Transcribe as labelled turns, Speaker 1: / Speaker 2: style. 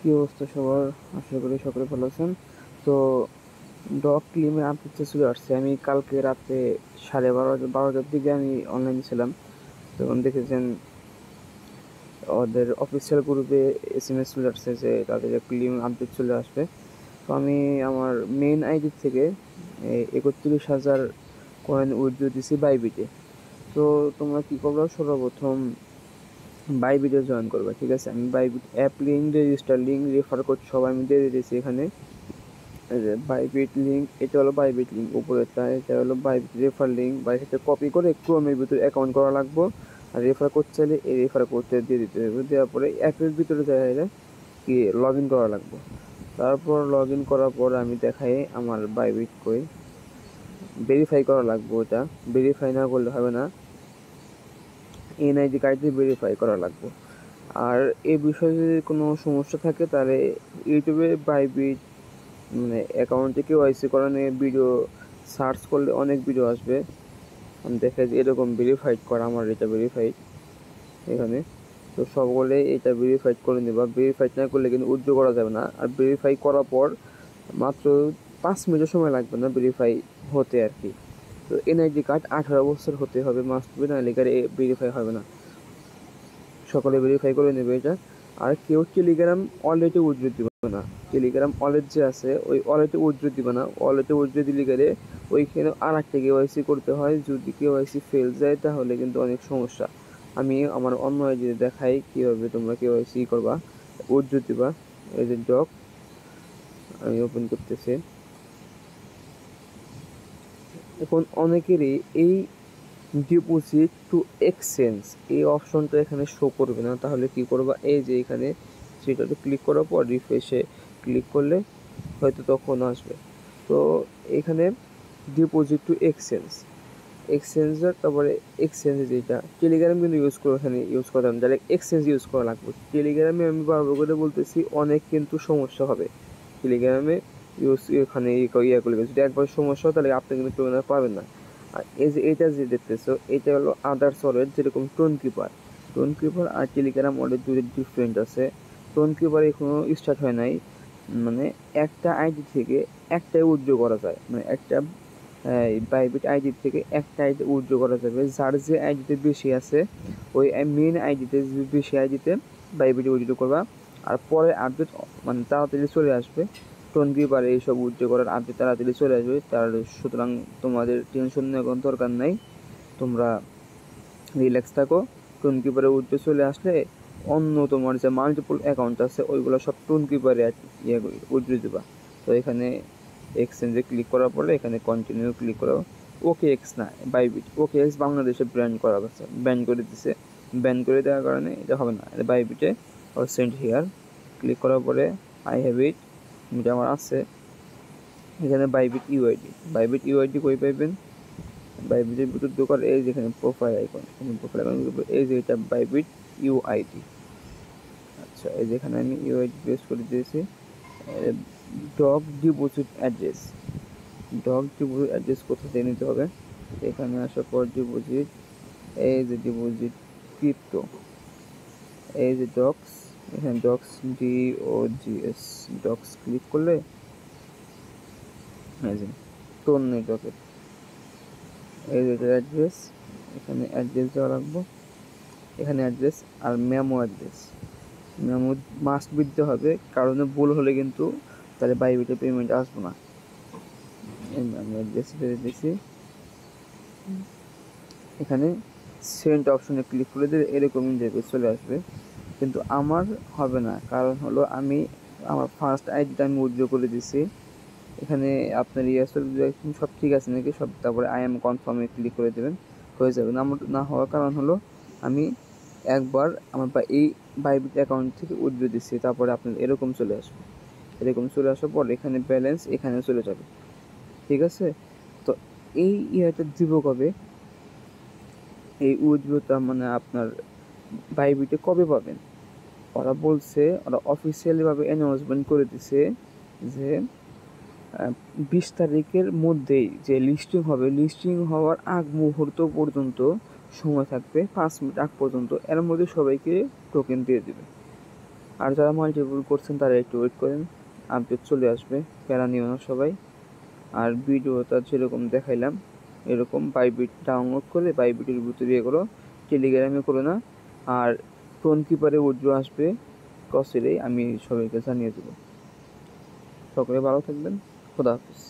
Speaker 1: কি অবস্থা সবার? আশা করি সকলে ভালো আছেন। তো ডগ ক্লিমের আপডেটটা চলে আসছে। আমি কালকে রাতে 12:30-12টার দিকে আমি অনলাইনে ছিলাম, তখন দেখেছেন ওদের অফিসিয়াল গ্রুপে SMS চলে আসছে যে তাদের ক্লিম আপডেট চলে আসবে। তো আমি আমার মেইন আইডি থেকে 31,000 কয়েন উইথড্র দিছি বাইবিটে। তো তোমরা কি করবে, সর্বপ্রথম বাইবিটে জয়েন করবে, ঠিক আছে? আমি Bybit app link, register link, refer code সব আমি দিয়ে দিয়েছি এখানে। বাইবিট লিঙ্ক, এটা হলো বাইবিট লিঙ্ক উপরেরটা, এটা হলো বাইবিট রেফার লিঙ্ক। বা এটা কপি করে ক্রোমের ভিতরে অ্যাকাউন্ট করা লাগবে। আর রেফার কোড চাইলে এই রেফার কোডটা দিয়ে দিতে হবে। দেওয়ার পরে অ্যাপের ভিতরে যাইলে কি লগ ইন করা লাগবে। তারপর লগ ইন করার পর আমি দেখাই আমার বাইবিট কই ভেরিফাই করা লাগবে। ওটা ভেরিফাই না করলে হবে না, এনআইডি কার্ড দিয়ে ভেরিফাই করা লাগবে। আর এই বিষয়ে যদি কোনো সমস্যা থাকে তাহলে ইউটিউবে বাইবিট মানে অ্যাকাউন্টে কেওয়াইসি করা নিয়ে ভিডিও সার্চ করলে অনেক ভিডিও আসবে। আমি দেখে যে এরকম ভেরিফাইড করা, আমার এটা ভেরিফাইড এখানে। তো সকলে এটা ভেরিফাইড করে নেবা। ভেরিফাইড না করলে কিন্তু উইথড্র করা যাবে না। আর ভেরিফাই করার পর মাত্র 5 মিনিটের সময় লাগবে না ভেরিফাই হতে আর কি। তো এনআইডি কার্ড 18 বছর হতে হবে মাস্ট বি, না লেখারে ভেরিফাই হবে না। সকলে ভেরিফাই করে নেবে এটা। আর কেউ টেলিগ্রাম ওয়ালেটে উইথড্র দিবে না। টেলিগ্রাম ওয়ালেট যে আছে ওই ওয়ালেটে উইথড্র দিবে না। ওয়ালেটে উইথড্র দিলে গেলে ওইখানে আর একটা কেওয়াইসি করতে হয়। যদি কেওয়াইসি ফেল যায় তাহলে কিন্তু অনেক সমস্যা। আমি আমার অন্য আইডি দেখাই কীভাবে তোমরা কেওয়াইসি করবা, উইথড্র দিবা। এই যে ডক আমি ওপেন করতেছি। এখন অনেকেরই এই ডিপোজিট টু এক্সচেঞ্জ এই অপশনটা এখানে শো করবে না। তাহলে কি করবা, এই যে এখানে সেটাতে ক্লিক করার পর রিফ্রেশে ক্লিক করলে হয়তো তখন আসবে। তো এখানে ডিপোজিট টু এক্সচেঞ্জার, তারপরে এক্সচেঞ্জ যেটা টেলিগ্রাম কিন্তু ইউজ করে, এখানে ইউজ করতাম ডাইরেক্ট এক্সচেঞ্জ ইউজ করা লাগবে। টেলিগ্রামে আমি বারবার করে বলতেছি অনেক কিন্তু সমস্যা হবে টেলিগ্রামে ইউজ, এখানে ইয়ে করলে যদি একবার সমস্যা হয় তাহলে আপনি কিন্তু পেমেন্ট পাবেন না। আর এই যে এটা যে দেখতেছো এটা হলো আদার্স ওয়ালেট, যেরকম টোন কিপার আর টেলিগ্রাম ওয়ালেট দুটো ডিফারেন্ট আছে। টোন কিপার এখনো স্টার্ট হয় নাই, মানে একটা আইডি থেকে একটাই উইথড্র করা যায়, মানে একটা বাইবিট আইডি থেকে একটা আইডি উইথড্র করা যাবে। যার যে আইডিতে বেশি আছে ওই মেন আইডিতে বেশি আইডিতে বাইবিটে উইথড্র করবা। আর পরে আপডেট মানে তাড়াতাড়ি চলে আসবে। টোন কিপার এইসব উইথড্র করার আপডেট তাড়াতাড়ি চলে আসবে। সুতরাং তোমাদের টেনশন নেওয়ার কোনো দরকার নাই, তোমরা রিল্যাক্স থাকো। টোন কিপারে উইথড্র চলে আসলে অন্য তোমার যে মাল্টিপল অ্যাকাউন্ট আছে ওইগুলো সব টোন কিপারে ইয়ে উইথড্র দিবা। তো এখানে এক্সচেঞ্জে ক্লিক করার পরে এখানে কন্টিনিউ ক্লিক করো। ওকে এক্স না, বাইবিট। ওকে এক্স বাংলাদেশে ব্যান করা হচ্ছে, ব্যান করে দিছে। ব্যান করে দেওয়ার কারণে এটা হবে না। বাইবিটে সেন্ড হিয়ার ক্লিক করার পরে আই হ্যাভ ইট, এটা আমার আছে। এখানে বাইবিট ইউআইডি কই পাইবেন, বাইবিটের ভিতর ঢোকার এই যেখানে প্রোফাইল আইকন, এই যে এটা বাইবিট ইউআইডি। আচ্ছা, এই যেখানে আমি ইউআইডি পেস্ট করে দিয়েছি। ডগ ডিপোজিট অ্যাড্রেস কোথা থেকে নিতে হবে, এখানে আসার পর ডিপোজিট, এই যে ডিপোজিট ক্রিপ্টো, এই যে ডক্স, এখানে ডক্স DOGS ডক্স ক্লিক করলে এই যে টোন নেটওয়ার্কের এই যে অ্যাড্রেস, এখানে অ্যাড্রেস দেওয়া লাগবে। এখানে অ্যাড্রেস আর মেমো মাস্ট দিতে হবে, কারণে ভুল হলে কিন্তু তাহলে বাইবিটে পেমেন্ট আসবে না। আমি অ্যাড্রেস দিয়ে দিয়েছি। এখানে সেন্ড অপশনে ক্লিক করে দিলে এরকম ইন্টারফেস চলে আসবে, কিন্তু আমার হবে না। কারণ হলো আমি আমার ফার্স্ট আইডিটা আমি উইথড্র করে দিছি। এখানে আপনার সব ঠিক আছে নাকি সব, তারপরে আই এম কনফার্মে ক্লিক করে দেবেন, হয়ে যাবে। না হওয়ার কারণ হলো আমি একবার আমার এই বাইবিট অ্যাকাউন্ট থেকে উইথড্র দিচ্ছি, তারপরে আপনার এরকম চলে আসবে। এরকম চলে আসার পর এখানে ব্যালেন্স এখানে চলে যাবে, ঠিক আছে? তো এই ইয়েটা দিব কবে, এই উইথড্রটা মানে আপনার বাইবিটে কবে পাবেন? ওরা বলছে, ওরা অফিসিয়ালিভাবে অ্যানাউন্সমেন্ট করে দিছে যে 20 তারিখের মধ্যেই যে লিস্টিং হবে, লিস্টিং হওয়ার আগ মুহূর্ত পর্যন্ত সময় থাকবে, 5 মিনিট আগ পর্যন্ত। এর মধ্যে সবাইকে টোকেন দিয়ে দেবে। আর যারা মাল্টিপল করছেন তারা একটু ওয়েট করেন, আপডেট চলে আসবে, প্যারা নিও না সবাই। আর ভিডিওটা যেরকম দেখাইলাম এরকম বাইবিট ডাউনলোড করে বাইবিটের ভিতরে ইয়ে করো, টেলিগ্রামে করো না। আর টোন কিপারে উইথড্র আসবে কসেরে, আমি সবাইকে জানিয়ে দেবো। সকলে ভালো থাকবেন, খোদা হাফিজ।